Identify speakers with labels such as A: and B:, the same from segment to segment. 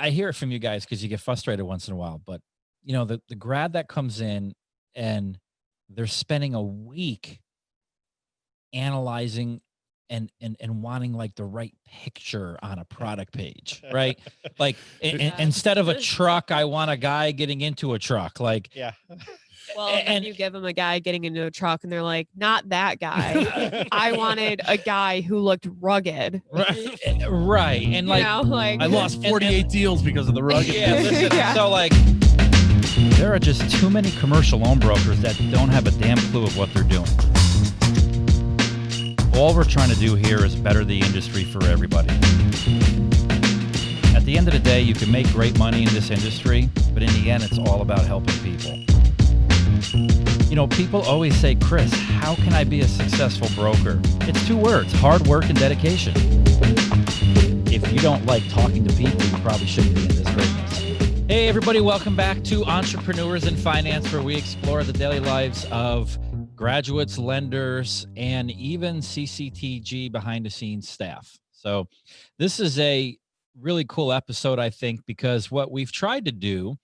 A: I hear it from you guys because you get frustrated once in a while, but you know, the grad that comes in and they're spending a week analyzing and wanting like the right picture on a product page, right? Like instead of a truck, I want a guy getting into a truck. Like,
B: yeah.
C: Well, and you give them a guy getting into a truck and they're like, not that guy. I wanted a guy who looked rugged.
A: Right. And like,
D: I lost 48 deals because of the rugged.
A: Yeah, listen, so like, there are just too many commercial loan brokers that don't have a damn clue of what they're doing. All we're trying to do here is better the industry for everybody. At the end of the day, you can make great money in this industry, but in the end, it's all about helping people. You know, people always say, Kris, how can I be a successful broker? It's 2 words, hard work and dedication. If you don't like talking to people, you probably shouldn't be in this business. Hey, everybody, welcome back to Entrepreneurs in Finance, where we explore the daily lives of graduates, lenders, and even CCTG behind-the-scenes staff. So this is a really cool episode, I think, because what we've tried to do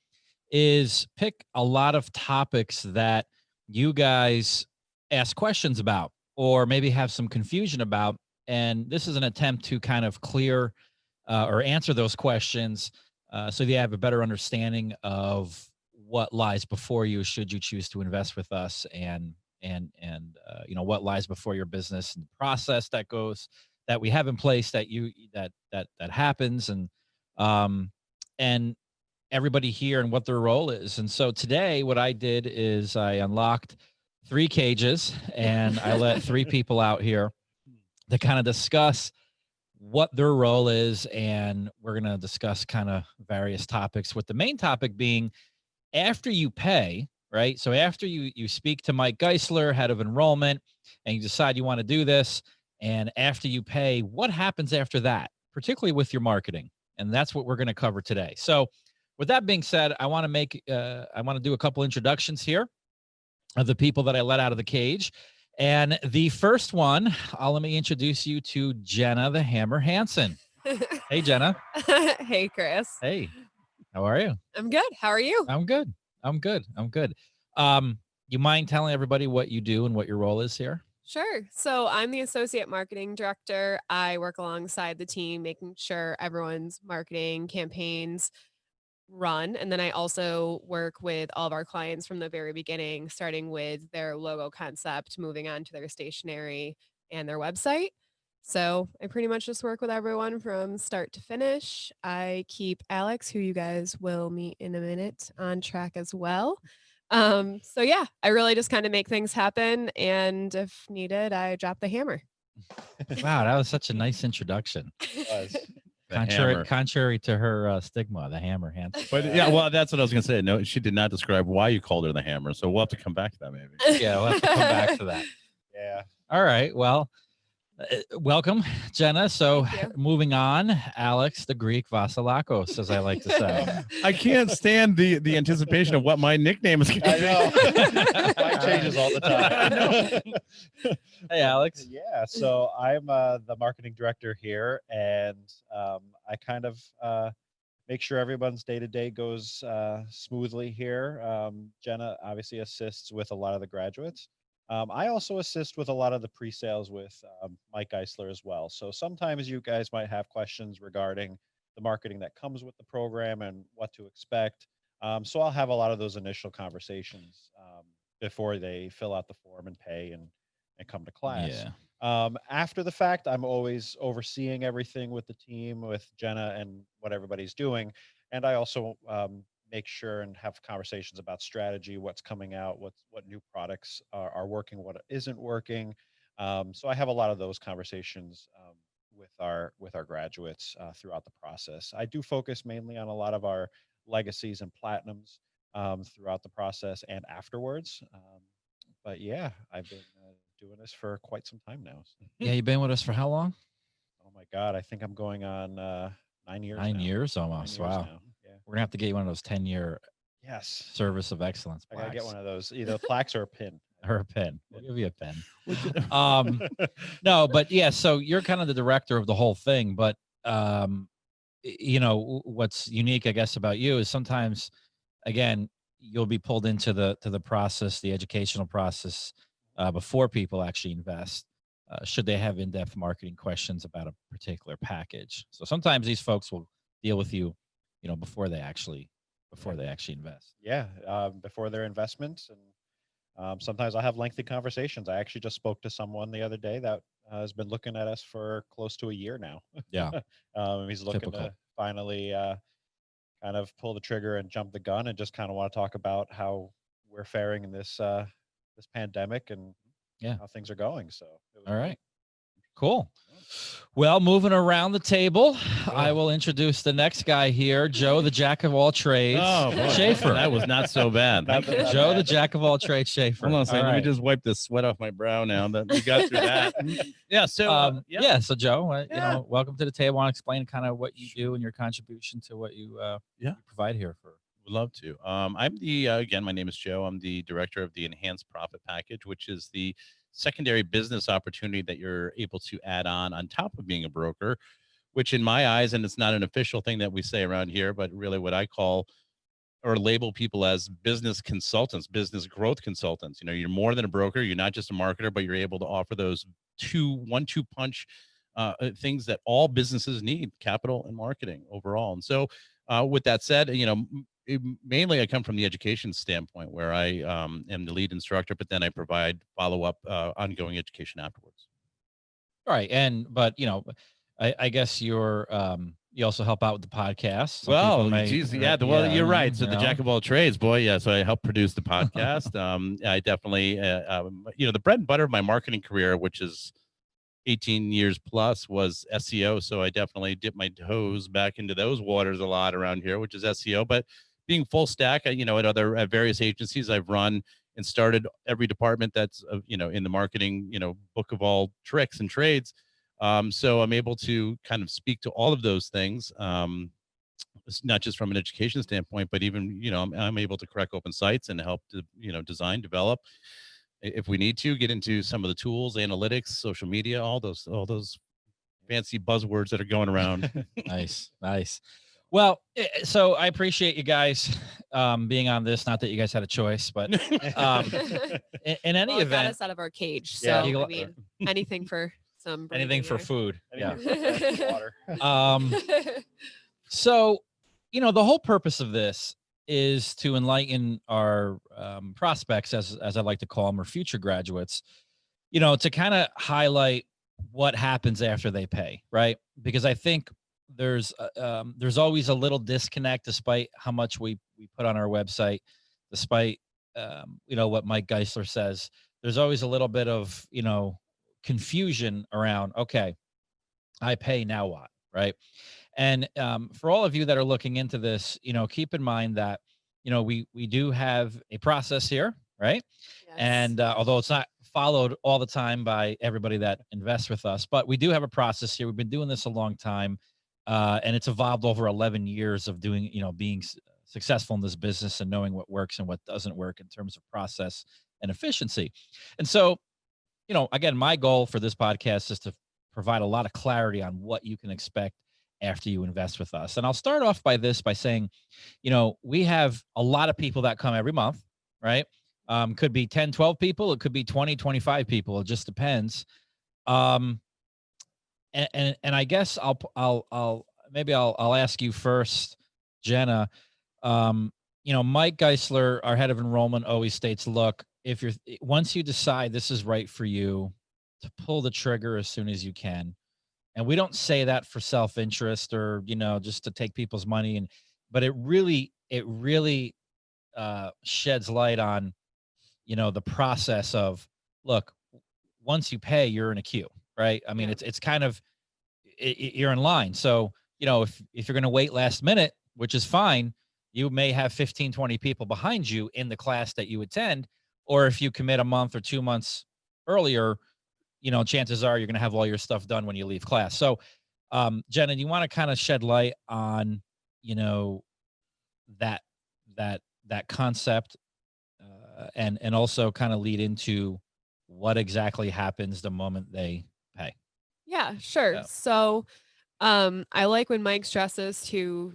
A: is pick a lot of topics that you guys ask questions about or maybe have some confusion about. And this is an attempt to kind of clear or answer those questions so you have a better understanding of what lies before you should you choose to invest with us, and you know, what lies before your business and the process that we have in place that happens, and everybody here and what their role is. And so today what I did is I unlocked 3 cages and I let 3 people out here to kind of discuss what their role is, and we're going to discuss kind of various topics, with the main topic being after you pay, right? So after you speak to Mike Geisler, head of enrollment, and you decide you want to do this, and after you pay, what happens after that, particularly with your marketing? And that's what we're going to cover today. So with that being said, I want to do a couple introductions here of the people that I let out of the cage. And the first one, let me introduce you to Jenna the Hammer Hanson. Hey, Jenna.
C: Hey, Kris.
A: Hey, how are you?
C: I'm good. How are you?
A: I'm good. You mind telling everybody what you do and what your role is here?
C: Sure. So I'm the associate marketing director. I work alongside the team, making sure everyone's marketing campaigns run. And then I also work with all of our clients from the very beginning, starting with their logo concept, moving on to their stationery and their website. So I pretty much just work with everyone from start to finish. I keep Alex, who you guys will meet in a minute, on track as well. So yeah, I really just kind of make things happen. And if needed, I drop the hammer.
A: Wow, that was such a nice introduction. Contrary to her stigma, the Hammer Hanson.
D: But yeah, well, that's what I was going to say. No, she did not describe why you called her the Hammer. So we'll have to come back to that maybe.
A: Yeah, we'll have to come back to that.
B: Yeah.
A: All right. Well, welcome, Jenna. So moving on, Alex, the Greek Vasilakos, as I like to say.
D: I can't stand the anticipation of what my nickname is going to be.
B: I know. Mine changes all the time.
A: Hey, Alex.
B: Yeah. So I'm the marketing director here, and I kind of make sure everyone's day-to-day goes smoothly here. Jenna obviously assists with a lot of the graduates. I also assist with a lot of the pre-sales with Mike Geisler as well. So sometimes you guys might have questions regarding the marketing that comes with the program and what to expect. So I'll have a lot of those initial conversations before they fill out the form and pay and come to class.
A: Yeah.
B: After the fact, I'm always overseeing everything with the team, with Jenna and what everybody's doing. And I also make sure and have conversations about strategy, what's coming out, what new products are working, what isn't working. So I have a lot of those conversations with our graduates throughout the process. I do focus mainly on a lot of our legacies and platinums throughout the process and afterwards. But yeah, I've been doing this for quite some time now.
A: Yeah, you've been with us for how long?
B: Oh my God, I think I'm going on 9 years.
A: 9 years almost.
B: 9 years
A: wow.
B: now. Yeah.
A: We're gonna have to get you one of those 10-year service of excellence plaques.
B: I gotta get one of those, either plaques or a pin.
A: Or a pen. We'll give you a pen. No, but yeah, so you're kind of the director of the whole thing, but what's unique, I guess, about you is sometimes, again, you'll be pulled into the process, the educational process, before people actually invest. Should they have in-depth marketing questions about a particular package? So sometimes these folks will deal with you, before they actually invest.
B: Yeah, before their investments, and sometimes I have lengthy conversations. I actually just spoke to someone the other day that has been looking at us for close to a year now.
A: Yeah,
B: He's looking
A: typical.
B: to finally kind of pull the trigger and jump the gun, and just kind of want to talk about how we're faring in this pandemic and
A: Yeah.
B: how things are going. So it was
A: All
B: neat.
A: right. Cool. Well, moving around the table, I will introduce the next guy here, Joe, the jack of all trades,
D: Oh, boy.
A: Schaefer.
D: That was not so bad.
B: Not that
A: Joe, the
B: bad.
A: jack of all trades, Schaefer.
D: Hold on a second.
A: All
D: Let me
A: right.
D: just wipe the sweat off my brow now that we got through that. Yeah. So,
A: Yeah. So, Joe,
D: Yeah.
A: welcome to the table. I want to explain kind of what you do and your contribution to what you
D: Yeah.
A: provide here for.
D: Would love to. I'm the again, my name is Joe. I'm the director of the Enhanced Profit Package, which is the secondary business opportunity that you're able to add on top of being a broker, which in my eyes, and it's not an official thing that we say around here, but really what I call or label people as business consultants, business growth consultants. You're more than a broker. You're not just a marketer, but you're able to offer those 1-2 punch things that all businesses need: capital and marketing overall. And so, with that said, mainly I come from the education standpoint, where I am the lead instructor, but then I provide follow-up ongoing education afterwards.
A: Right. But I guess you're you also help out with the podcast. Some
D: Well,
A: people may-
D: geez, yeah. Well, you're right. So the jack of all trades, boy. Yeah. So I help produce the podcast. I definitely, the bread and butter of my marketing career, which is 18 years plus, was SEO. So I definitely dip my toes back into those waters a lot around here, which is SEO. But being full stack, at various agencies, I've run and started every department that's, in the marketing, book of all tricks and trades. So I'm able to kind of speak to all of those things. It's not just from an education standpoint, but even, I'm able to crack open sites and help to, design, develop. If we need to get into some of the tools, analytics, social media, all those fancy buzzwords that are going around.
A: Nice. Well, so I appreciate you guys being on this. Not that you guys had a choice, but in any
C: Well, it got
A: event,
C: us out of our cage. So
A: Yeah,
C: I mean, anything for some
A: anything
C: breathing
A: for
C: air.
A: food. Yeah.
B: Water.
A: So, the whole purpose of this is to enlighten our prospects, as I like to call them, or future graduates, to kind of highlight what happens after they pay, right? Because I think there's always a little disconnect, despite how much we put on our website, despite what Mike Geisler says. There's always a little bit of confusion around, okay, I pay, now what, right? And for all of you that are looking into this, keep in mind that we do have a process here, right?
C: Yes.
A: And although it's not followed all the time by everybody that invests with us, but we do have a process here. We've been doing this a long time, and it's evolved over 11 years of doing, being successful in this business and knowing what works and what doesn't work in terms of process and efficiency. And so, again, my goal for this podcast is to provide a lot of clarity on what you can expect after you invest with us. And I'll start off by saying, we have a lot of people that come every month, right? Could be 10, 12 people. It could be 20, 25 people. It just depends. And I guess I'll ask you first, Jenna. Mike Geisler, our head of enrollment, always states, look, once you decide this is right for you, to pull the trigger as soon as you can. And we don't say that for self-interest or, just to take people's money. But it really sheds light on, the process of, look, once you pay, you're in a queue, right? I mean, it's kind of, you're in line. So, if you're going to wait last minute, which is fine, you may have 15, 20 people behind you in the class that you attend. Or if you commit a month or 2 months earlier, chances are you're going to have all your stuff done when you leave class. So, Jenna, do you want to kind of shed light on, that concept, and also kind of lead into what exactly happens the moment they pay?
C: Yeah, sure.
A: Yeah.
C: So I like when Mike stresses to,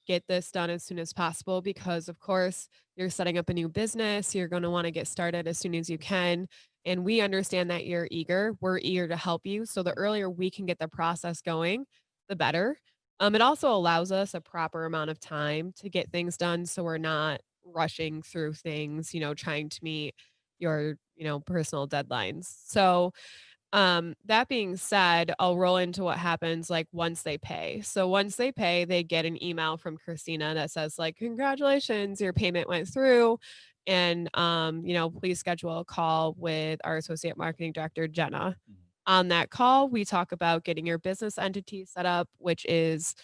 C: get this done as soon as possible because, of course, you're setting up a new business. You're going to want to get started as soon as you can. And we understand that you're eager. We're eager to help you. So the earlier we can get the process going, the better. It also allows us a proper amount of time to get things done. So we're not rushing through things, trying to meet your, personal deadlines. So, that being said, I'll roll into what happens like once they pay. So once they pay, they get an email from Christina that says like, congratulations, your payment went through. And please schedule a call with our associate marketing director, Jenna. On that call, we talk about getting your business entity set up, which is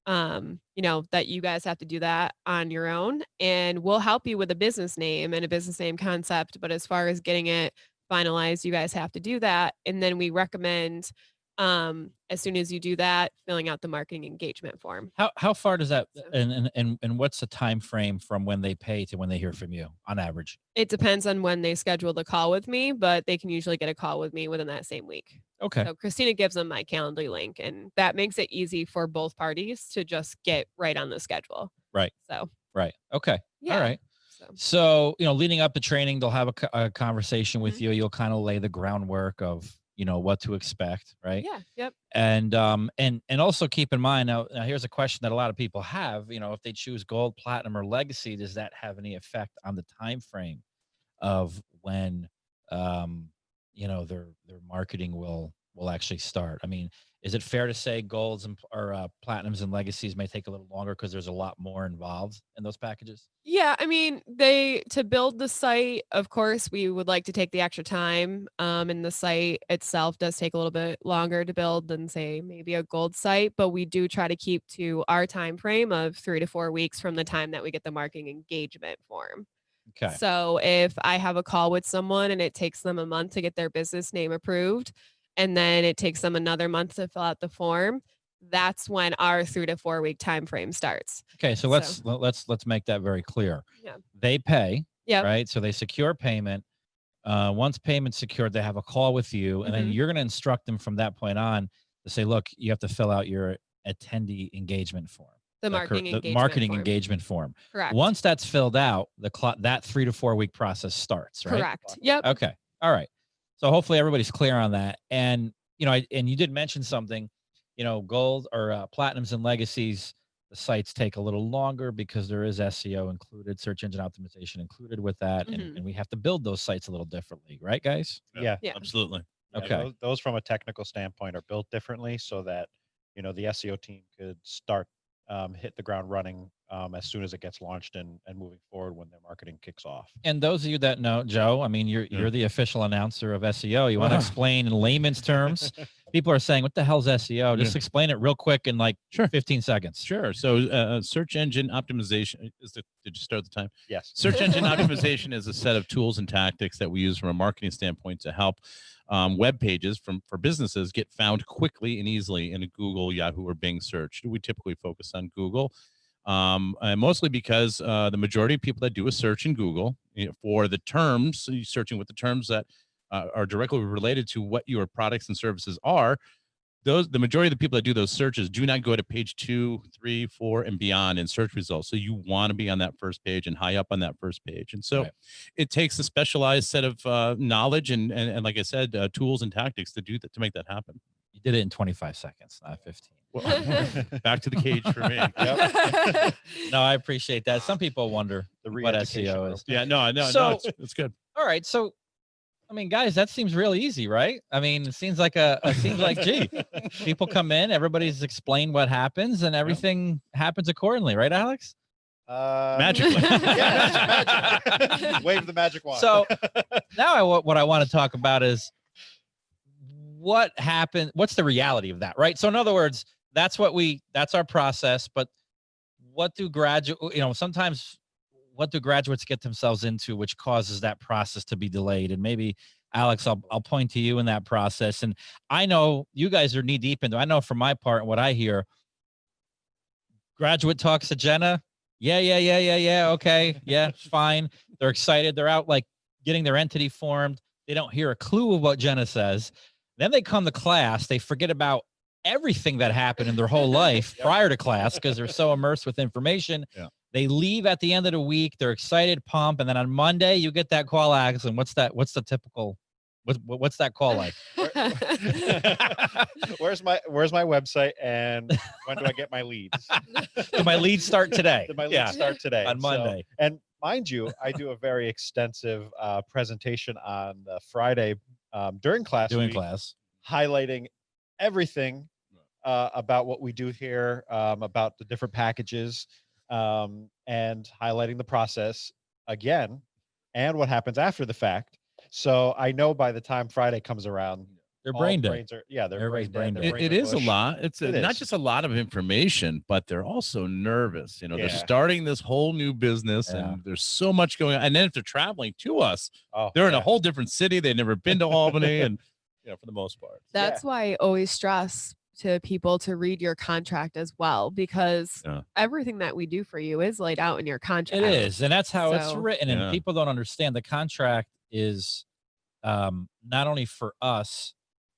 C: that you guys have to do that on your own. And we'll help you with a business name and a business name concept. But as far as getting it finalized, you guys have to do that. And then we recommend, as soon as you do that, filling out the marketing engagement form.
A: How far does that,
C: So-
A: and what's the time frame from when they pay to when they hear from you on average?
C: It depends on when they schedule the call with me, but they can usually get a call with me within that same week.
A: Okay.
C: So Christina gives them my Calendly link, and that makes it easy for both parties to just get right on the schedule.
A: Right.
C: So,
A: Right. Okay.
C: yeah.
A: All right.
C: So,
A: So, leading up to training, they'll have a conversation with you. You'll kind of lay the groundwork of, what to expect, right?
C: yeah. Yep.
A: And also keep in mind now here's a question that a lot of people have, if they choose gold, platinum, or legacy, does that have any effect on the time frame of when their marketing will actually start? I mean, is it fair to say golds and or platinums and legacies may take a little longer because there's a lot more involved in those packages?
C: Yeah, I mean, to build the site, of course, we would like to take the extra time. And the site itself does take a little bit longer to build than, say, maybe a gold site, but we do try to keep to our time frame of 3 to 4 weeks from the time that we get the marketing engagement form.
A: Okay.
C: So if I have a call with someone and it takes them a month to get their business name approved, and then it takes them another month to fill out the form, that's when our 3 to 4 week time frame starts.
A: Okay, so let's make that very clear.
C: Yeah.
A: They pay,
C: Yep.
A: right? So they secure payment. Once payment's secured, they have a call with you, and then you're going to instruct them from that point on to say, look, you have to fill out your attendee engagement form.
C: The marketing engagement
A: marketing
C: form.
A: engagement form.
C: Correct.
A: Once that's filled out, that 3 to 4 week process starts, right?
C: Correct. Yep.
A: Okay. All right. So hopefully everybody's clear on that. And and you did mention something, gold or platinums and legacies, the sites take a little longer because there is SEO included, search engine optimization included with that, and we have to build those sites a little differently, right, guys?
B: Yeah.
D: Absolutely.
B: Yeah,
A: Okay.
B: those from a technical standpoint are built differently so that, the SEO team could start, hit the ground running as soon as it gets launched and moving forward when their marketing kicks off.
A: And those of you that know, Joe, I mean, you're the official announcer of SEO. You want to explain in layman's terms? People are saying, what the hell's SEO? Just explain it real quick in like 15 seconds.
D: Sure. So search engine optimization did you start the time?
B: Yes.
D: Search engine optimization is a set of tools and tactics that we use from a marketing standpoint to help web pages for businesses get found quickly and easily in a Google, Yahoo, or Bing search. We typically focus on Google, and mostly because the majority of people that do a search in Google for the terms, so you're searching with the terms that are directly related to what your products and services are. The majority of the people that do those searches do not go to page 2, 3, 4, and beyond in search results. So you want to be on that first page and high up on that first page. And so it takes a specialized set of knowledge and like I said, tools and tactics to do that, to make that happen.
A: You did it in 25 seconds, not 15.
D: Well, back to the cage for me.
A: No, I appreciate that. Some people wonder what SEO is.
D: Yeah, no, it's good.
A: All right. So, I mean, guys, that seems real easy, right? I mean, it seems like gee, people come in, everybody's explained what happens, and everything happens accordingly, right, Alex?
D: Magically.
B: Yeah, magic. Wave the magic wand.
A: So now what I want to talk about is what happened. What's the reality of that, right? So in other words, that's our process, but what do sometimes what do graduates get themselves into, which causes that process to be delayed? And maybe, Alex, I'll point to you in that process. And I know you guys are knee deep into. I know from my part, and what I hear, graduate talks to Jenna. Yeah. Okay. Yeah, fine. They're excited. They're out like getting their entity formed. They don't hear a clue of what Jenna says. Then they come to class. They forget about everything that happened in their whole life prior to class because they're so immersed with information.
D: Yeah.
A: They leave at the end of the week. They're excited, pumped, and then on Monday you get that call, Alex. And what's the typical? What's that call like?
B: Where's my website and when do I get my leads?
A: Did my leads start today?
B: Did my leads start today?
A: On Monday.
B: And mind you, I do a very extensive presentation on the Friday during class. Highlighting everything about what we do here, about the different packages, and highlighting the process again, and what happens after the fact. So I know by the time Friday comes around,
A: their brain dead.
B: They're brain dead.
D: It is a lot. It's not just a lot of information, but they're also nervous. You know, they're starting this whole new business, and there's so much going on. And then if they're traveling to us, they're in a whole different city. They've never been to Albany, and for the most part.
C: That's why I always stress to people to read your contract as well, because everything that we do for you is laid out in your contract.
A: It is, and that's how it's written. And people don't understand the contract is not only for us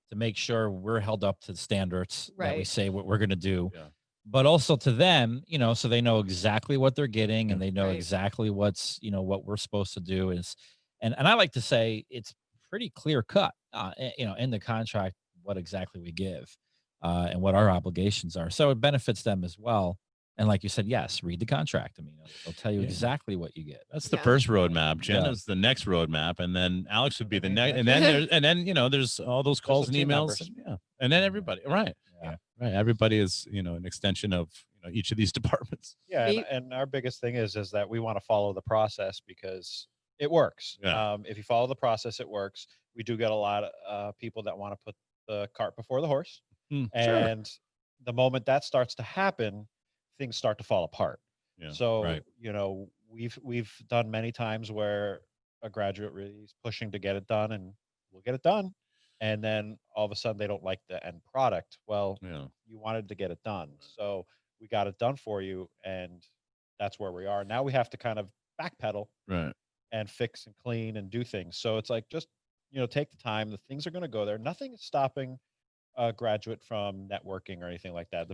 A: to make sure we're held up to the standards that we say what we're going to do, but also to them, so they know exactly what they're getting and they know exactly what's, what we're supposed to do is, and I like to say it's pretty clear cut, in the contract, what exactly we give and what our obligations are. So it benefits them as well. And like you said, yes, read the contract. I mean, they'll tell you exactly what you get.
D: That's the first roadmap. Jenna's the next roadmap, and then Alex would be the next. And then there's all those calls and emails. And then everybody, right? Everybody is an extension of each of these departments.
B: Yeah, and our biggest thing is that we want to follow the process because it works. If you follow the process, it works. We do get a lot of people that want to put the cart before the horse, and the moment that starts to happen, things start to fall apart. So we've done many times where a graduate really is pushing to get it done, and we'll get it done, and then all of a sudden they don't like the end product. Well, you wanted to get it done, so we got it done for you, and that's where we are now. We have to kind of backpedal, and fix and clean and do things. So it's like, just take the time. The things are going to go there. Nothing is stopping a graduate from networking or anything like that.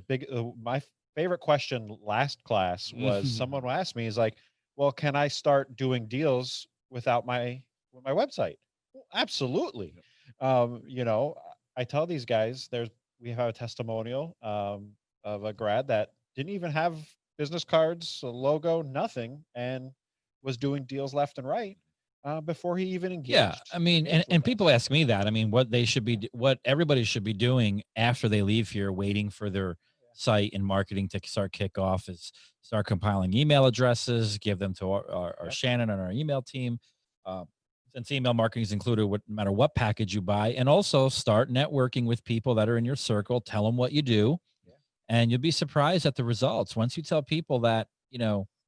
B: My favorite question last class was someone asked me, is like, well, can I start doing deals without my website? Well, absolutely. I tell these guys, we have a testimonial of a grad that didn't even have business cards, a logo, nothing, and was doing deals left and right before he even engaged.
A: Yeah, I mean, and people ask me that. I mean, what everybody should be doing after they leave here, waiting for their site and marketing to start kickoff, is start compiling email addresses, give them to our Shannon and our email team. Since email marketing is included, no matter what package you buy, and also start networking with people that are in your circle. Tell them what you do, and you'll be surprised at the results. Once you tell people that,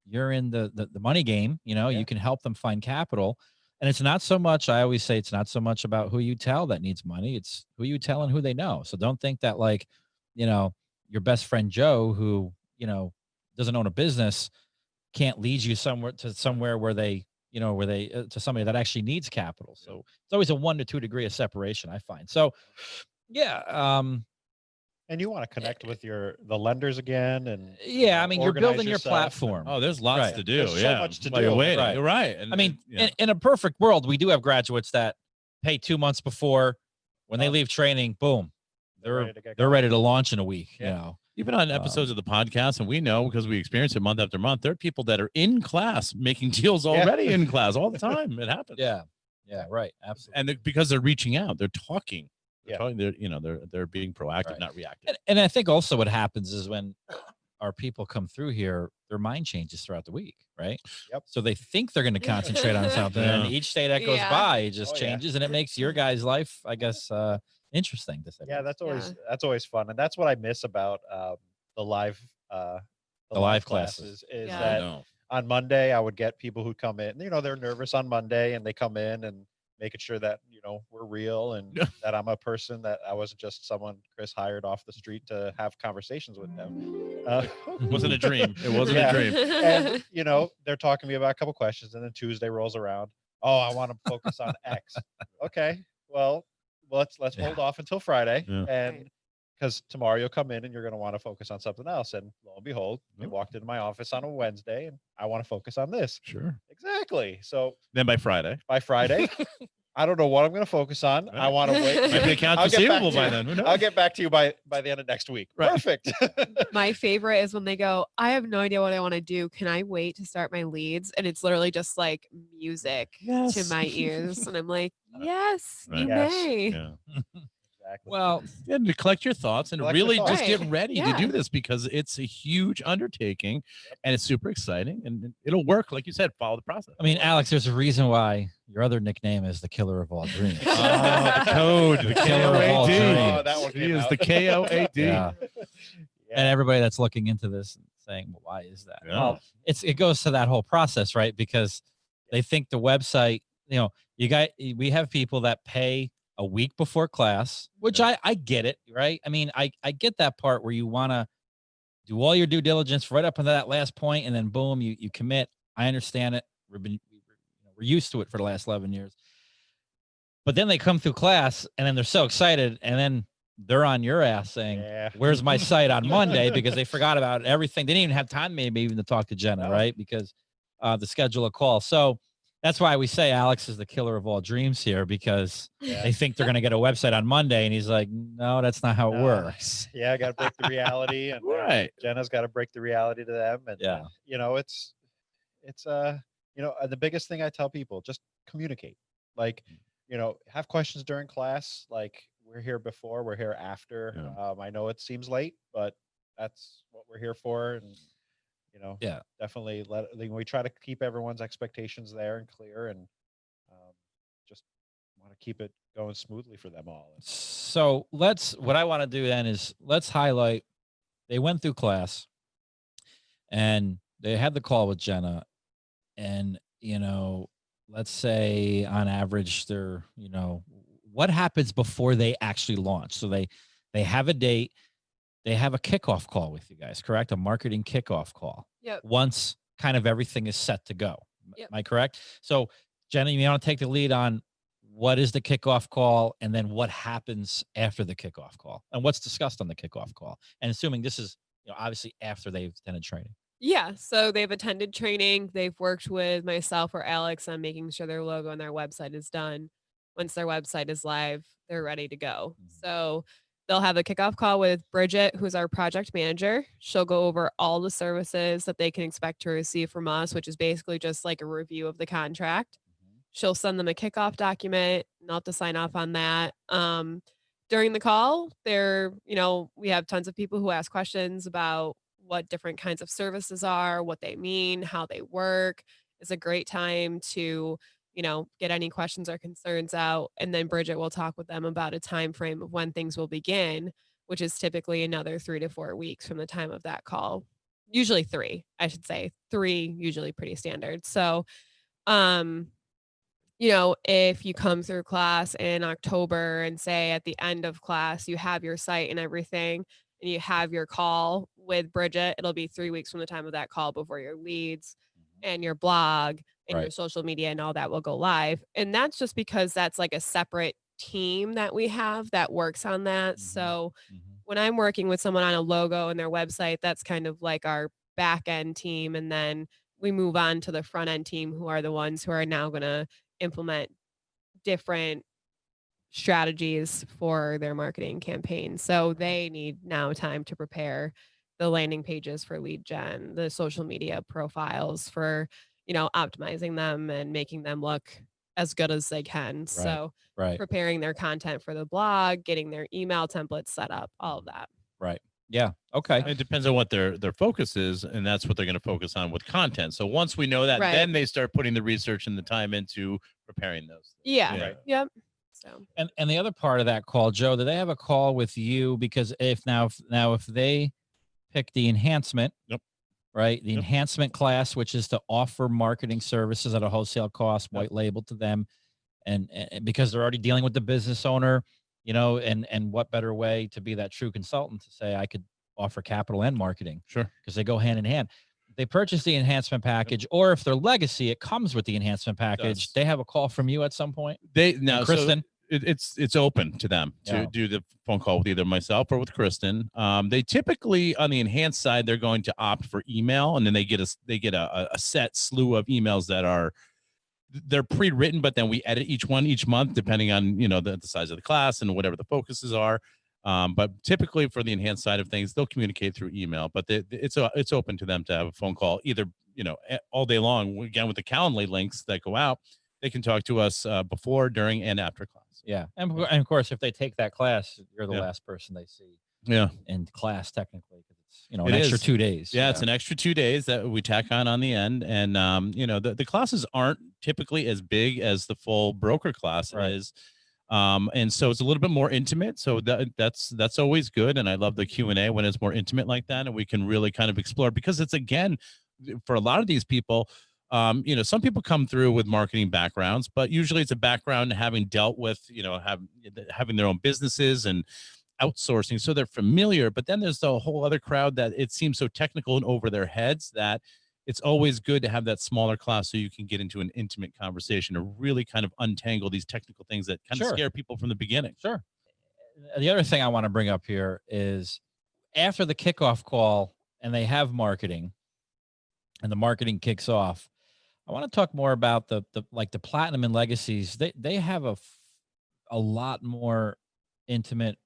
A: you're in the money game, you can help them find capital. And it's not so much, I always say, it's not so much about who you tell that needs money. It's who you tell and who they know. So don't think that, like, your best friend Joe, who, doesn't own a business, can't lead you somewhere where they, to somebody that actually needs capital. So it's always a 1 to 2 degree of separation, I find. So
B: and you want to connect with the lenders again, and
A: I mean, you're building your platform.
D: Oh, there's lots to do.
B: There's so much to do.
D: You're right. And,
A: I mean, in a perfect world, we do have graduates that pay 2 months before. When they leave training, boom, they're ready to launch in a week.
D: Even on episodes of the podcast, and we know because we experience it month after month, there are people that are in class making deals already in class all the time. It happens.
A: Yeah, right, absolutely.
D: And because they're reaching out, they're talking. They're being proactive, not reactive.
A: And I think also what happens is when our people come through here, their mind changes throughout the week, right?
B: Yep.
A: So they think they're going to concentrate on something, and each day that goes by, it just changes, and it makes your guys' life, I guess, interesting to say.
B: Yeah, that's always fun, and that's what I miss about the live classes is that on Monday I would get people who come in. They're nervous on Monday, and they come in and making sure that we're real, and that I'm a person, that I wasn't just someone Kris hired off the street to have conversations with them.
D: It wasn't a dream. It wasn't a dream.
B: And they're talking to me about a couple questions, and then Tuesday rolls around. Oh, I want to focus on X. Okay, well let's hold off until Friday, and because tomorrow you'll come in and you're going to want to focus on something else. And lo and behold, they walked into my office on a Wednesday and I want to focus on this.
D: Sure.
B: Exactly. So
D: Then by Friday,
B: I don't know what I'm going to focus on. I want to wait.
D: might be accounts
B: I'll get back
D: receivable
B: to
D: by
B: you.
D: then. Who knows?
B: I'll get back to you by the end of next week.
D: Right.
B: Perfect.
C: My favorite is when they go, I have no idea what I want to do. Can I wait to start my leads? And it's literally just like music to my ears. And I'm like, yes, you
B: Yes.
C: may.
D: Yeah.
B: Exactly.
D: Well, and to collect your thoughts and
B: Collect your
D: really
B: thoughts.
D: just get
C: Right.
D: ready to do
C: Yeah.
D: this because it's a huge undertaking and it's super exciting and it'll work. Like you said, follow the process.
A: I mean, Alex, there's a reason why your other nickname is the killer of all dreams.
D: the code, the
A: Killer of all
D: KOAD.
A: dreams.
B: Oh, that one
D: He
B: came
D: is
B: out.
D: the KOAD.
A: Yeah.
B: Yeah.
A: And everybody that's looking into this and saying, well, why is that?
D: Yeah.
A: Well, it goes to that whole process, right? Because they think the website, we have people that pay a week before class, which I get it, right? I mean, I get that part where you want to do all your due diligence right up until that last point, and then boom, you commit. I understand it. We're used to it for the last 11 years. But then they come through class, and then they're so excited, and then they're on your ass saying,
B: Yeah.
A: where's my site on Monday? Because they forgot about everything. They didn't even have time maybe even to talk to Jenna,
B: No.
A: right? Because to schedule a call. So that's why we say Alex is the killer of all dreams here, because
B: Yeah.
A: they think they're going to get a website on Monday. And he's like, no, that's not how it
B: No.
A: works.
B: Yeah, I got to break the reality, and
D: Right.
B: Jenna's got to break the reality to them. And
A: Yeah.
B: it's the biggest thing I tell people, just communicate. Like, have questions during class. Like, we're here before, we're here after.
D: Yeah.
B: I know it seems late, but that's what we're here for. And
A: Yeah.
B: definitely we try to keep everyone's expectations there and clear, and just want to keep it going smoothly for them all.
A: So what I want to do then is let's highlight, they went through class and they had the call with Jenna, and, let's say on average they're, what happens before they actually launch? So they have a date, they have a kickoff call with you guys, correct? A marketing kickoff call.
C: Yep.
A: Once kind of everything is set to go.
C: Yep.
A: Am I correct? So Jenna, you want to take the lead on what is the kickoff call, and then what happens after the kickoff call, and what's discussed on the kickoff call? And assuming this is, obviously after they've attended training.
C: Yeah. So they've attended training. They've worked with myself or Alex on making sure their logo and their website is done. Once their website is live, they're ready to go. So they'll have a kickoff call with Bridget, who's our project manager. She'll go over all the services that they can expect to receive from us, which is basically just like a review of the contract. She'll send them a kickoff document, not to sign off on that. During the call, we have tons of people who ask questions about what different kinds of services are, what they mean, how they work. It's a great time to, get any questions or concerns out. And then Bridget will talk with them about a time frame of when things will begin, which is typically another 3 to 4 weeks from the time of that call. Usually 3, I should say. 3, usually pretty standard. So, if you come through class in October and say at the end of class, you have your site and everything, and you have your call with Bridget, it'll be 3 weeks from the time of that call before your leads and your blog and your social media and all that will go live. And that's just because that's like a separate team that we have that works on that. So when I'm working with someone on a logo and their website, that's kind of like our back end team. And then we move on to the front end team, who are the ones who are now going to implement different strategies for their marketing campaign. So they need now time to prepare the landing pages for lead gen, the social media profiles for, optimizing them and making them look as good as they can. So preparing their content for the blog, getting their email templates set up, all of that.
A: Right. Yeah. Okay.
D: It depends on what their focus is, and that's what they're going to focus on with content. So once we know that, then they start putting the research and the time into preparing those things.
C: Yeah. Yep. So
A: and the other part of that call, Joe, do they have a call with you? Because if they pick the enhancement, right, the enhancement class, which is to offer marketing services at a wholesale cost, white label to them, and because they're already dealing with the business owner, and what better way to be that true consultant to say I could offer capital and marketing, because they go hand in hand. They purchase the enhancement package, or if they're legacy, it comes with the enhancement package. They have a call from you at some point.
D: Kristen. it's open to them to do the phone call with either myself or with Kristen. They typically on the enhanced side, they're going to opt for email, and then they get a set slew of emails that they're pre-written, but then we edit each one each month depending on the size of the class and whatever the focuses are. But typically for the enhanced side of things, they'll communicate through email, but it's open to them to have a phone call either all day long. Again, with the Calendly links that go out, they can talk to us before, during, and after class.
A: Yeah. And of course, if they take that class, you're the last person they see in class technically. It's, an extra 2 days.
D: Yeah, it's an extra 2 days that we tack on the end. And, the classes aren't typically as big as the full broker class is. And so it's a little bit more intimate. So that's always good. And I love the Q&A when it's more intimate like that. And we can really kind of explore, because it's, again, for a lot of these people, some people come through with marketing backgrounds, but usually it's a background having dealt with, having their own businesses and outsourcing. So they're familiar, but then there's the whole other crowd that it seems so technical and over their heads that it's always good to have that smaller class so you can get into an intimate conversation to really kind of untangle these technical things that kind of scare people from the beginning.
A: Sure. The other thing I want to bring up here is after the kickoff call and they have marketing and the marketing kicks off, I want to talk more about the platinum and legacies. They have a lot more intimate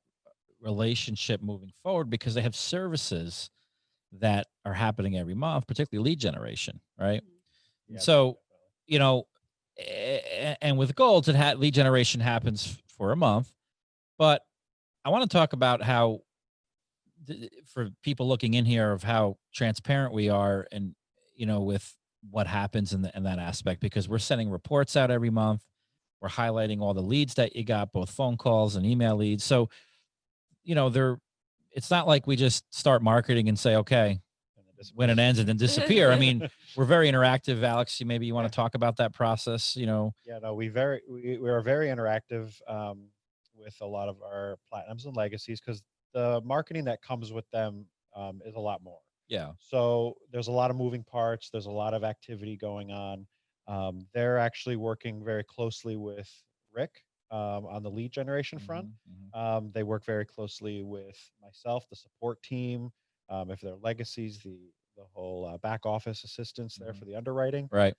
A: relationship moving forward because they have services that are happening every month, particularly lead generation, right? Yeah, so, and with golds, lead generation happens for a month, but I want to talk about how, for people looking in here, of how transparent we are and, with what happens in that aspect, because we're sending reports out every month. We're highlighting all the leads that you got, both phone calls and email leads. So, it's not like we just start marketing and say, okay, when it ends and then disappear. I mean, we're very interactive. Alex, maybe you want to talk about that process, Yeah, no,
B: we are very interactive with a lot of our platinums and legacies, because the marketing that comes with them is a lot more.
A: Yeah.
B: So there's a lot of moving parts. There's a lot of activity going on. They're actually working very closely with Rick on the lead generation front. They work very closely with myself, the support team. If they're legacies, the whole back office assistance there for the underwriting.
A: Right.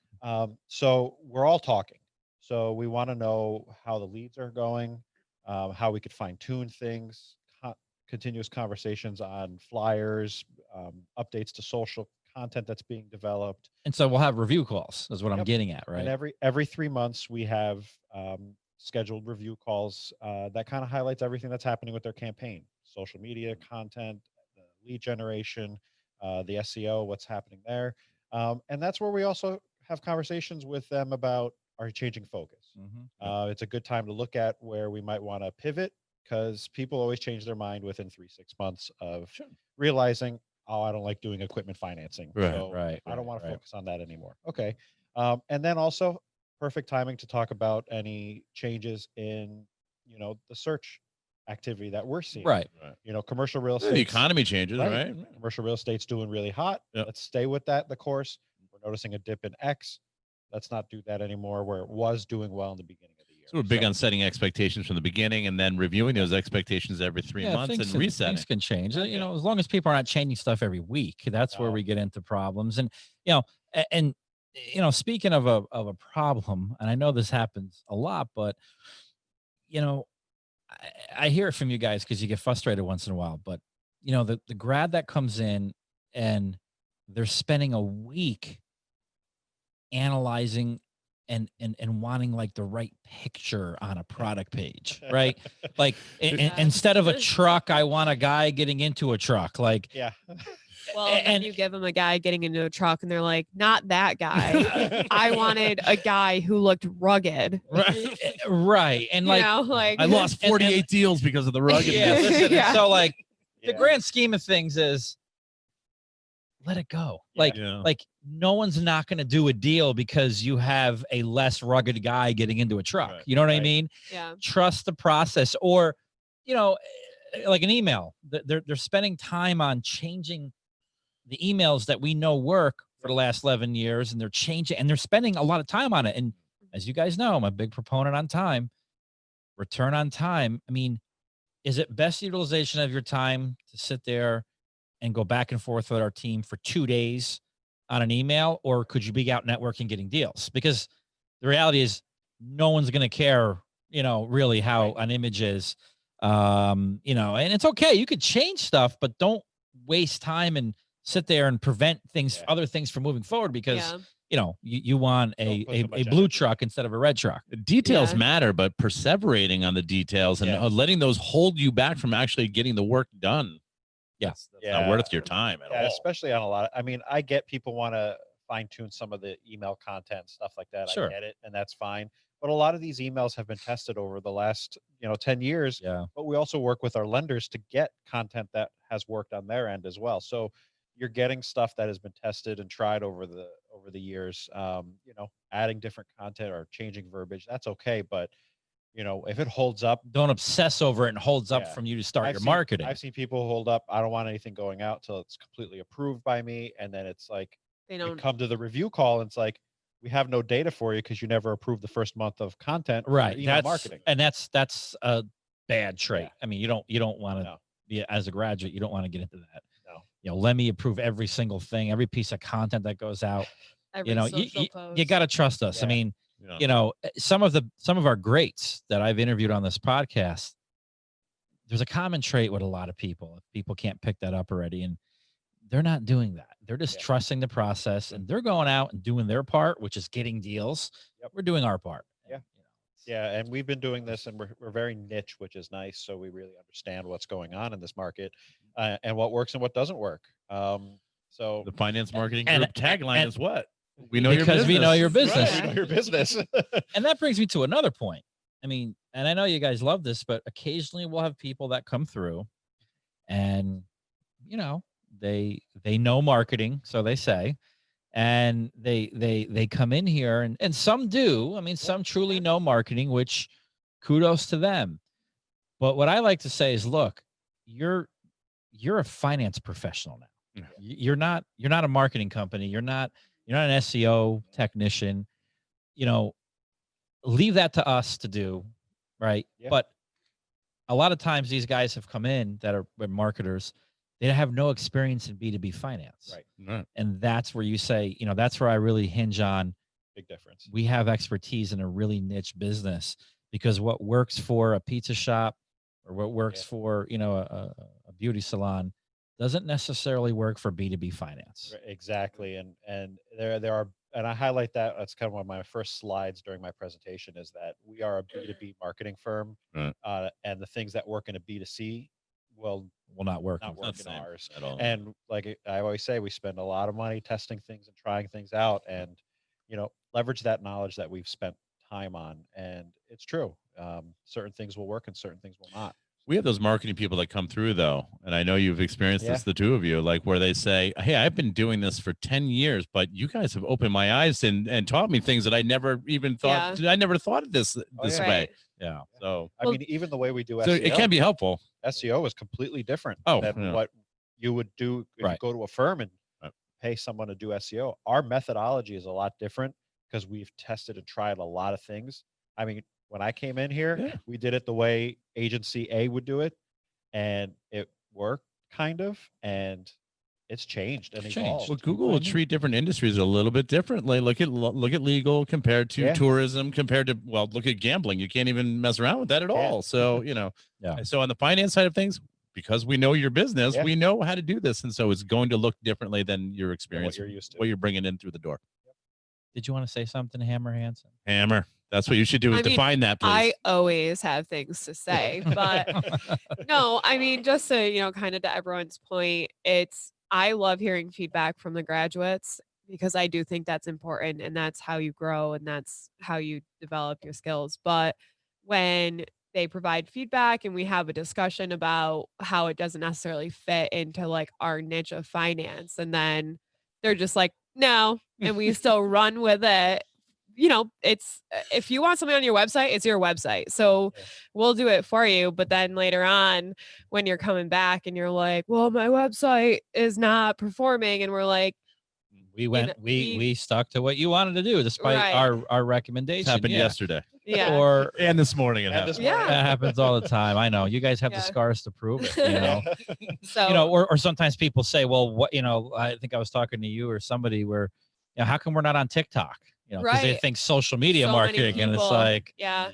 B: So we're all talking. So we want to know how the leads are going, how we could fine tune things, continuous conversations on flyers, updates to social content that's being developed.
A: And so we'll have review calls is what I'm getting at, right?
B: And every 3 months we have scheduled review calls that kind of highlights everything that's happening with their campaign, social media content, the lead generation, the SEO, what's happening there. And that's where we also have conversations with them about our changing focus. It's a good time to look at where we might want to pivot, because people always change their mind within 3-6 months of realizing, oh, I don't like doing equipment financing. I don't want to focus on that anymore. Okay. And then also perfect timing to talk about any changes in, the search activity that we're seeing.
A: Right.
B: Commercial real estate.
D: The economy changes, right?
B: Commercial real estate's doing really hot. Let's stay with that, the course. We're noticing a dip in X. Let's not do that anymore, where it was doing well in the beginning of the year.
D: So we're big on setting expectations from the beginning and then reviewing those expectations every 3 months and resetting.
A: Things can change. As long as people are not changing stuff every week, that's where we get into problems. And, speaking of a problem, and I know this happens a lot, but, I hear it from you guys because you get frustrated once in a while, but, the grad that comes in and they're spending a week analyzing and wanting like the right picture on a product page, right? Like instead of a truck, I want a guy getting into a truck. Like,
C: well, and you give them a guy getting into a truck and they're like, not that guy. I wanted a guy who looked rugged.
A: Right. And like,
D: I lost 48 deals because of the ruggedness.
A: So like the grand scheme of things is, let it go. Like no one's not going to do a deal because you have a less rugged guy getting into a truck. You know what I mean?
C: Yeah.
A: Trust the process. Or, like an email. They're spending time on changing the emails that we know work for the last 11 years, and they're changing and they're spending a lot of time on it. And as you guys know, I'm a big proponent on time. return on time. I mean, is it best utilization of your time to sit there and go back and forth with our team for 2 days on an email, or could you be out networking, getting deals? Because the reality is no one's going to care, really how an image is, and it's okay. You could change stuff, but don't waste time and sit there and prevent other things from moving forward because, you want a blue truck instead of a red truck.
D: Details matter, but perseverating on the details and letting those hold you back from actually getting the work done. That's not worth your time at all.
B: Especially on a lot of, I get people want to fine tune some of the email content and stuff like that.
A: Sure.
B: I get it, and that's fine. But a lot of these emails have been tested over the last, 10 years.
A: Yeah.
B: But we also work with our lenders to get content that has worked on their end as well. So you're getting stuff that has been tested and tried over the years. Adding different content or changing verbiage, that's okay. But if it holds up,
A: don't obsess over it and holds up from you to start your marketing.
B: I've seen people hold up. I don't want anything going out till it's completely approved by me. And then it's like,
C: they don't
B: come to the review call and it's like, we have no data for you because you never approved the first month of content.
A: Right.
B: Email marketing.
A: And that's a bad trait. I mean, you don't want to be, as a graduate, you don't want to get into that. No. Let me approve every single thing, every piece of content that goes out. You got to trust us. I mean, some of our greats that I've interviewed on this podcast, there's a common trait with a lot of people. If people can't pick that up already, and they're not doing that. They're just trusting the process, and they're going out and doing their part, which is getting deals. We're doing our part.
B: Yeah, and we've been doing this, and we're very niche, which is nice. So we really understand what's going on in this market, and what works and what doesn't work. So
D: the finance marketing group tagline is what? We know your business.
A: We know your business.
B: Right. We know your business.
A: And that brings me to another point. I mean, and I know you guys love this, but occasionally we'll have people that come through and, they know marketing, so they say, and they come in here and some do. I mean, some truly know marketing, which kudos to them. But what I like to say is, look, you're a finance professional now. You're not a marketing company. You're not an SEO technician. Leave that to us to do, right? Yeah. But a lot of times these guys have come in that are marketers. They have no experience in B2B finance.
B: Right.
A: And that's where you say, that's where I really hinge on.
B: Big difference.
A: We have expertise in a really niche business, because what works for a pizza shop or what works for, a beauty salon doesn't necessarily work for B2B finance.
B: Exactly. And there are, and I highlight that. That's kind of one of my first slides during my presentation, is that we are a B2B marketing firm, and the things that work in a B2C will not work in ours
D: at all.
B: And like I always say, we spend a lot of money testing things and trying things out, and leverage that knowledge that we've spent time on. And it's true. Certain things will work and certain things will not.
D: We have those marketing people that come through, though, and I know you've experienced this, the two of you, like where they say, hey, I've been doing this for 10 years, but you guys have opened my eyes and taught me things that I never even thought. I never thought of this way. Yeah. So
B: I mean, even the way we do SEO,
D: so it can be helpful.
B: SEO is completely different than what you would do if you go to a firm and pay someone to do SEO. Our methodology is a lot different because we've tested and tried a lot of things. I mean, when I came in here, we did it the way agency A would do it, and it worked kind of, and it's changed and evolved.
D: Well, Google will treat different industries a little bit differently. Look at legal compared to tourism, compared to, look at gambling. You can't even mess around with that at all. So, so on the finance side of things, because we know your business, we know how to do this. And so it's going to look differently than your experience,
B: what you're used to,
D: what you're bringing in through the door.
A: Did you want to say something, Hammer Hanson?
D: Hammer. That's what you should do, is define that, please.
C: I always have things to say, but no, I mean, just to, kind of to everyone's point, I love hearing feedback from the graduates, because I do think that's important, and that's how you grow and that's how you develop your skills. But when they provide feedback and we have a discussion about how it doesn't necessarily fit into like our niche of finance, and then they're just like, no, and we still run with it. It's, if you want something on your website, it's your website. So we'll do it for you. But then later on, when you're coming back and you're like, well, my website is not performing, and we're like,
A: we stuck to what you wanted to do despite
C: Right.
A: our recommendation.
D: This happened yesterday.
C: Yeah.
A: Or
D: And this morning it
B: And this
D: happened.
B: morning.
C: Yeah.
A: that happens all the time. I know you guys have the
C: Yeah.
A: scars to prove it, you know.
C: So
A: You know, or sometimes people say, well, what, you know, I think I was talking to you or somebody where, you know, how come we're not on TikTok? You know, because they
C: Right.
A: think social media
C: so many
A: marketing, and it's
C: people-
A: like,
C: yeah.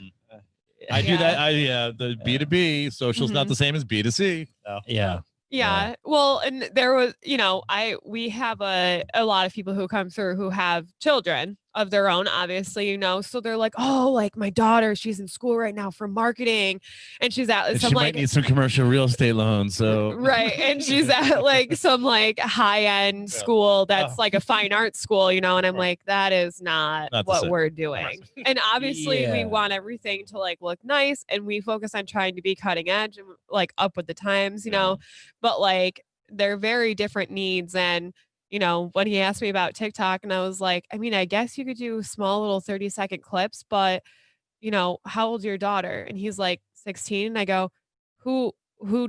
D: I do
C: Yeah.
D: that. The B2B social's not
C: Mhm.
D: the same as B2C.
B: No.
A: yeah,
C: Yeah. Well, and there was, you know, we have a lot of people who come through who have children of their own, obviously, you know, so they're like, oh, like my daughter, she's in school right now for marketing, and she's at
D: And
C: some
D: she
C: like
D: might need some commercial real estate loans. So
C: right, and she's at like some like high end school that's like a fine arts school, you know, and I'm like, that is not
D: Not the
C: what
D: same.
C: we're doing. And obviously, we
A: Yeah.
C: want everything to like look nice, and we focus on trying to be cutting edge and like up with the times, you know, but like they're very different needs. And you know, when he asked me about TikTok, and I was like, I mean, I guess you could do small little 30-second clips, but you know, how old's your daughter? And he's like 16. And I go, who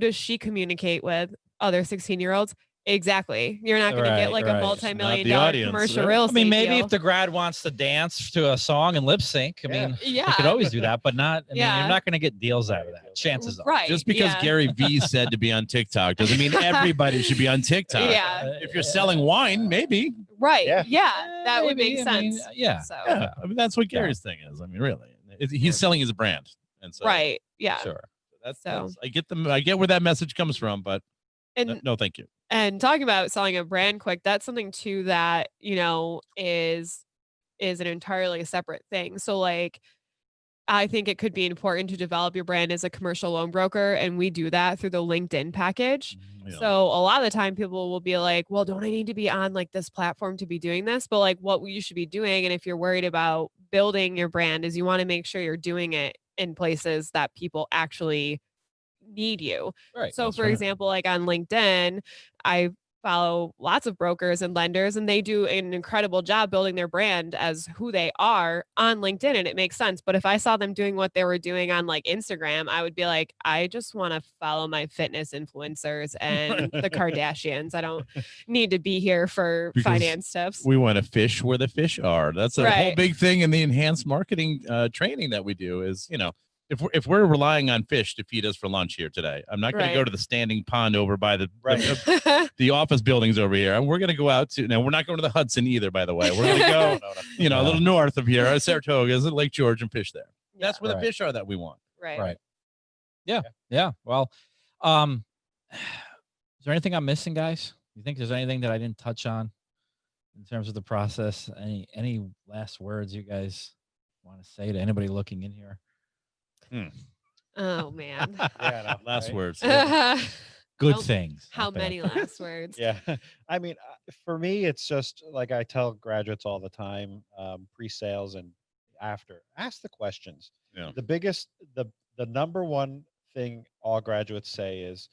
C: does she communicate with? Other 16-year-olds? Exactly. You're not going to get like a
A: Right.
C: multi-million
D: the
C: dollar
D: audience,
C: commercial
D: right?
C: real
A: I
C: estate
A: mean, maybe
C: deal.
A: if the grad wants to dance to a song and lip sync, I mean, they could
C: Yeah.
A: always do that, but not. I mean,
C: Yeah.
A: you're not going to get deals out of that. Chances are.
C: Right.
D: just because
C: yeah.
D: Gary Vee said to be on TikTok doesn't mean everybody should be on TikTok.
C: Yeah.
D: If you're selling wine, maybe.
C: Right.
B: Yeah.
C: Yeah. That would
A: Maybe,
C: make
A: I mean,
C: sense.
A: yeah.
C: So,
D: Yeah. I mean, that's what Gary's thing is. I mean, really, he's selling his brand. And so,
C: right. Yeah.
A: Sure.
C: So-
D: I get where that message comes from, but
C: And
D: no, thank you.
C: And talking about selling a brand quick, that's something too that, you know, is an entirely separate thing. So like I think it could be important to develop your brand as a commercial loan broker, and we do that through the LinkedIn package.
D: Yeah.
C: So a lot of the time people will be like, well, don't I need to be on like this platform to be doing this? But like what you should be doing, and if you're worried about building your brand, is you want to make sure you're doing it in places that people actually need you.
A: Right.
C: So
D: That's
C: for
D: right.
C: example, like on LinkedIn, I follow lots of brokers and lenders, and they do an incredible job building their brand as who they are on LinkedIn, and it makes sense. But if I saw them doing what they were doing on like Instagram, I would be like, I just want to follow my fitness influencers and the Kardashians. I don't need to be here for
D: Because
C: finance tips.
D: We want to fish where the fish are. That's a whole
C: Right.
D: big thing in the enhanced marketing training that we do is, you know, if we're relying on fish to feed us for lunch here today, I'm not going
C: Right.
D: to go to the standing pond over by the
B: Right.
D: the office buildings over here. And we're going to go out to, now we're not going to the Hudson either, by the way. We're going to go, you know, a little north of here, Saratoga, is Lake George, and fish there. That's where the
A: Right.
D: fish are that we want.
C: right.
A: Right. Yeah. Well, is there anything I'm missing, guys? You think there's anything that I didn't touch on in terms of the process? Any last words you guys want to say to anybody looking in here?
C: Oh man.
B: Yeah, no,
D: Last
B: right?
D: words.
A: Good
C: How-
A: things.
C: How
A: not bad.
C: many last words?
B: Yeah. I mean, for me, it's just like I tell graduates all the time, pre-sales and after, ask the questions.
D: Yeah.
B: The number one thing all graduates say is,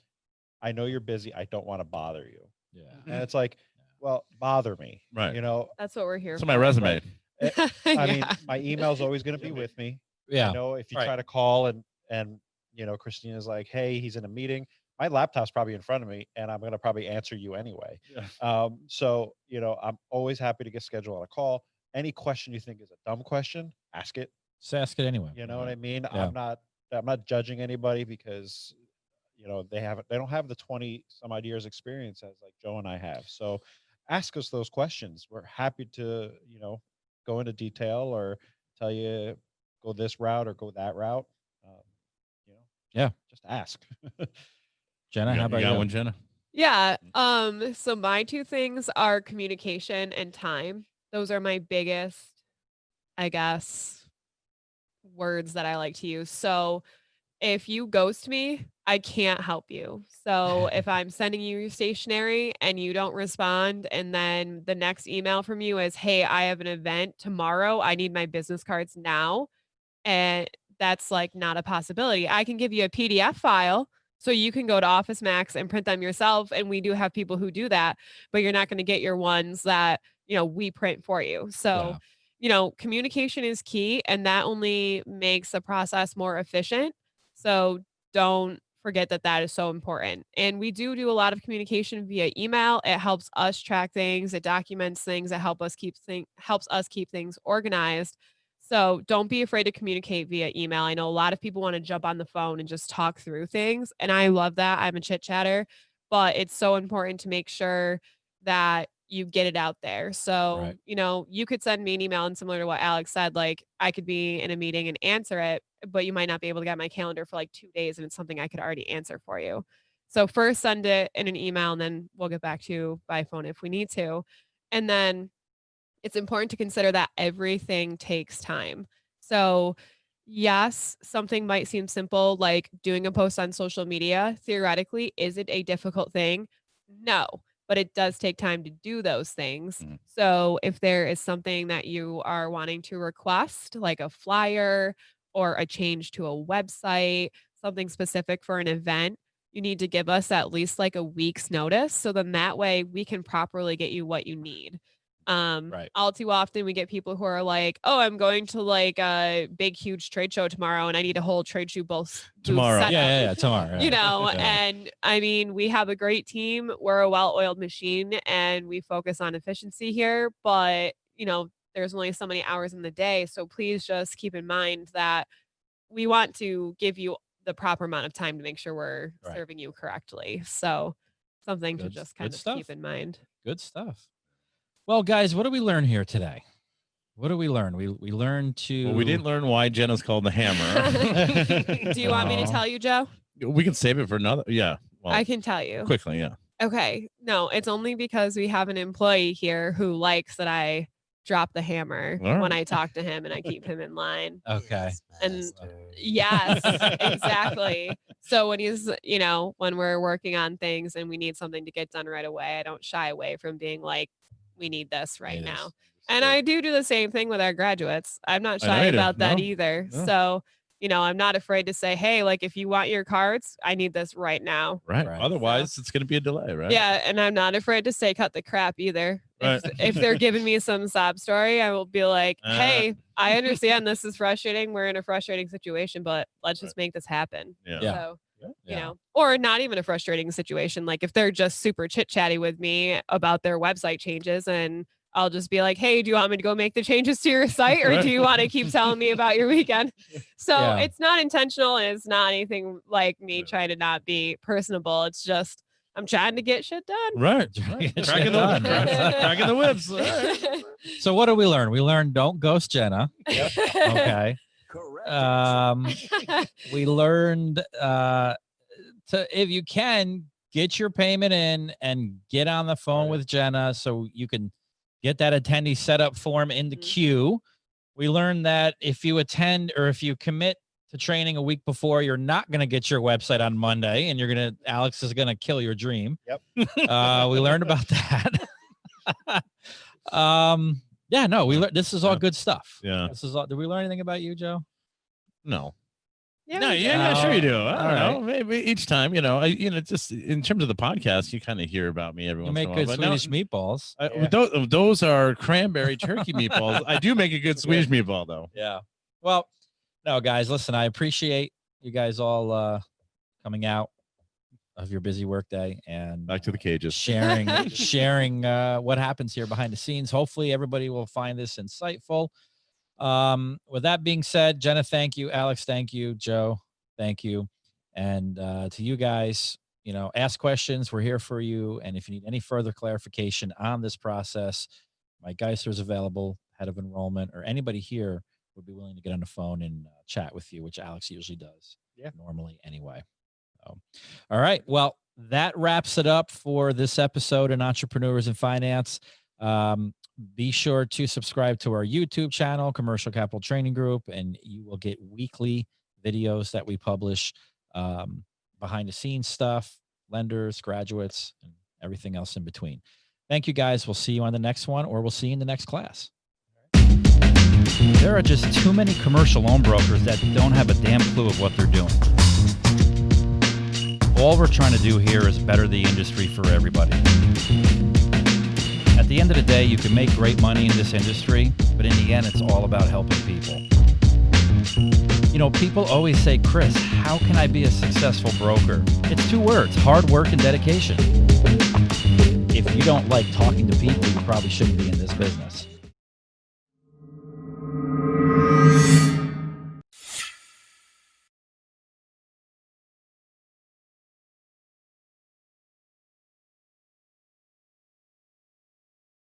B: I know you're busy. I don't want to bother you.
A: Yeah.
B: And it's like, well, bother me.
D: Right.
B: You know,
C: That's what we're here
D: That's
C: for.
D: my resume.
B: I mean,
C: Yeah.
B: my email's always going to be with me.
A: Yeah.
B: You know, if you
A: Right.
B: try to call and you know, Christina's like, hey, he's in a meeting. My laptop's probably in front of me, and I'm going to probably answer you anyway. So, you know, I'm always happy to get scheduled on a call. Any question you think is a dumb question, ask it.
A: Just ask it anyway.
B: You know what I mean?
A: Yeah.
B: I'm not judging anybody because, you know, they don't have the 20 some odd years experience as like Joe and I have. So ask us those questions. We're happy to, you know, go into detail or tell you go this route or go that route. You know,
A: Yeah.
B: just ask.
A: Jenna,
D: You
A: how
D: got-
A: about
D: you got
A: you?
D: one, Jenna?
C: Yeah. So my two things are communication and time. Those are my biggest, I guess, words that I like to use. So if you ghost me, I can't help you. So if I'm sending you your stationery and you don't respond, and then the next email from you is, hey, I have an event tomorrow. I need my business cards now. And that's like not a possibility. I can give you a PDF file so you can go to Office Max and print them yourself. And we do have people who do that, but you're not going to get your ones that, you know, we print for you. So,
A: Yeah.
C: you know, communication is key, and that only makes the process more efficient. So don't forget that that is so important. And we do a lot of communication via email. It helps us track things. It documents things. It helps us keep things organized. So don't be afraid to communicate via email. I know a lot of people want to jump on the phone and just talk through things. And I love that. I'm a chit chatter, but it's so important to make sure that you get it out there. So,
A: Right.
C: you could send me an email, and similar to what Alex said, like I could be in a meeting and answer it, but you might not be able to get my calendar for like 2 days, and it's something I could already answer for you. So first send it in an email, and then we'll get back to you by phone if we need to. And then it's important to consider that everything takes time. So yes, something might seem simple, like doing a post on social media. Theoretically, is it a difficult thing? No, but it does take time to do those things.
D: Mm.
C: So if there is something that you are wanting to request, like a flyer or a change to a website, something specific for an event, you need to give us at least like a week's notice. So then that way we can properly get you what you need.
A: Right.
C: All too often we get people who are like, oh, I'm going to like a big, huge trade show tomorrow and I need a whole trade show booth
D: Tomorrow.
C: set up.
A: Yeah, tomorrow. Yeah.
C: And I mean, we have a great team. We're a well-oiled machine and we focus on efficiency here, but there's only so many hours in the day. So please just keep in mind that we want to give you the proper amount of time to make sure we're
A: Right.
C: serving you correctly. So something to
A: Good-
C: just
A: good
C: kind of
A: stuff.
C: keep in mind.
A: Good stuff. Well, guys, what did we learn here today? What did we learn? We learned to.
D: Well, we didn't learn why Jenna's called the hammer.
C: Do you want me to tell you, Joe?
D: We can save it for another. Yeah. Well,
C: I can tell you.
D: quickly. Yeah.
C: Okay. No, it's only because we have an employee here who likes that I drop the hammer
D: All right.
C: when I talk to him and I keep him in line.
A: Okay.
C: And yes, exactly. So when when we're working on things and we need something to get done right away, I don't shy away from being like, we need this right
A: It
C: now.
A: is.
C: And I do the same thing with our graduates. I'm not
D: I know
C: shy
D: you do.
C: about that
D: No.
C: either.
D: No.
C: So, I'm not afraid to say, hey, like if you want your cards, I need this right now.
D: Right.
A: Right.
D: Otherwise, it's going to be a delay, right?
C: Yeah. And I'm not afraid to say cut the crap either.
D: Right.
C: If they're giving me some sob story, I will be like, hey, I understand this is frustrating. We're in a frustrating situation, but let's just make this happen.
D: Yeah.
A: Yeah.
C: So,
A: Yeah.
C: or not even a frustrating situation. Like if they're just super chit chatty with me about their website changes, and I'll just be like, hey, do you want me to go make the changes to your site, or do you want to keep telling me about your weekend? So
A: Yeah.
C: it's not intentional, and it's not anything like me trying to not be personable. It's just I'm trying to get shit done.
D: Right.
A: Get
D: Cracking
A: shit
D: the,
A: done.
D: cracking the whips. All right.
A: So what did we learn? We learned don't ghost Jenna. Okay.
E: Correct.
A: We learned if you can, get your payment in and get on the phone with Jenna so you can get that attendee setup form in the queue. We learned that if you attend or if you commit to training a week before, you're not going to get your website on Monday, and Alex is going to kill your dream.
B: Yep.
A: We learned about that. This is all good stuff.
D: Yeah.
A: This is all. Did we learn anything about you, Joe?
D: No.
C: Yeah,
D: No,
C: we
D: yeah,
C: did.
D: sure you do. I
A: All
D: don't know. Maybe each time, just in terms of the podcast, you kind of hear about me every
A: You
D: once in
A: make
D: a while.
A: good
D: but no,
A: Swedish meatballs.
B: Yeah.
D: those are cranberry turkey meatballs. I do make a good Swedish meatball, though.
A: Yeah. Well, no, guys, listen, I appreciate you guys all coming out of your busy workday and
D: Back to the cages.
A: sharing what happens here behind the scenes. Hopefully everybody will find this insightful. With that being said, Jenna, thank you. Alex, thank you. Joe, thank you. And to you guys, ask questions. We're here for you. And if you need any further clarification on this process, Mike Geisler is available, head of enrollment, or anybody here would be willing to get on the phone and chat with you, which Alex usually does.
B: Yeah.
A: Normally anyway. So, all right. Well, that wraps it up for this episode in Entrepreneurs in Finance. Be sure to subscribe to our YouTube channel, Commercial Capital Training Group, and you will get weekly videos that we publish, behind the scenes stuff, lenders, graduates, and everything else in between. Thank you, guys. We'll see you on the next one, or we'll see you in the next class. There are just too many commercial loan brokers that don't have a damn clue of what they're doing. All we're trying to do here is better the industry for everybody. At the end of the day, you can make great money in this industry, but in the end, it's all about helping people. You know, people always say, Kris, how can I be a successful broker? It's 2 words, hard work and dedication.
E: If you don't like talking to people, you probably shouldn't be in this business.